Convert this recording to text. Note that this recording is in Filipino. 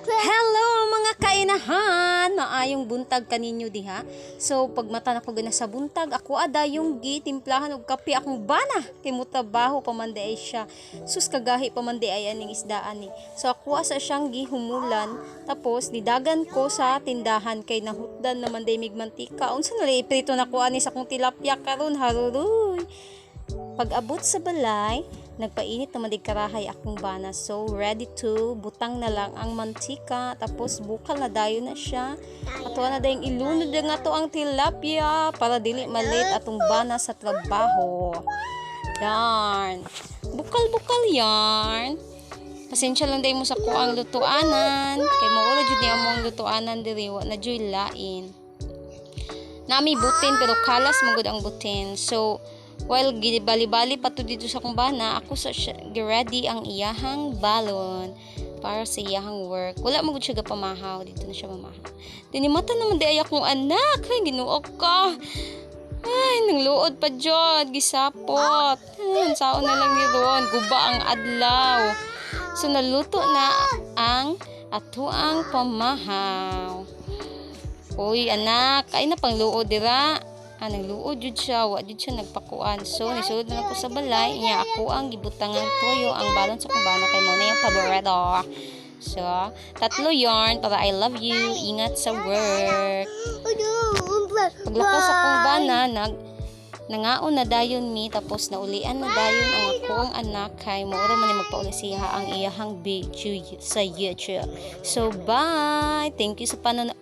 Hello mga kainahan! Maayong buntag kaninyo diha. So pag mata na ko gana sa buntag, ako ada yung gitimplahan og kape akong bana. Kay mutabaho pamandi ay siya. Sus kagahi pamandi ay aning isdaan ni. So ako asa siyang gihumulan, tapos nidagan ko sa tindahan kay nahutdan naman day mig mantika. Unsa na lay prito na ko ani sa kong tilapia karon haruruy. Pag abot sa balay, nagpainit naman di karahay akong bana. So, ready to butang na lang ang mantika. Tapos, bukal na dayon na siya. Ato na dayong ilunod na nga to ang tilapia para dili malit atong bana sa trabaho. Yarn. Bukal-bukal yarn. Pasensya lang day mo sa kuang lutuanan. Kay mawala jud ni among lutuanan diri wa na joy lain. Nami butin pero kalas magud ang butin. So, while gibali-bali pa to dito sa kumbana, ako sa ready ang iyahang balon para sa iyahang work. Wala magud siya pamahaw, dito na siya mamahaw. Dinimata naman di ayak kong anak, ay ginuok ka. Ay, nangluod pa jud, gisapot. Saon na lang ni ron, guba ang adlaw. So naluto na ang atuang pamahaw. Uy anak, ay na pangluod dira. Nagluod jud siya, wa jud siya nagpakuan. So nisulod na ako sa balay, niya ako ang gibutangan toyo ang balon sa kumbana kay mo na yung paborito. So, 3 yarn para I love you, ingat sa work. Paglakaw sa kumbana, nangaon na dayon mi, tapos naulian na dayon ang akong anak kay mo ra man magpauli siya ang iyahang video sa YouTube. So bye, thank you sa panonood.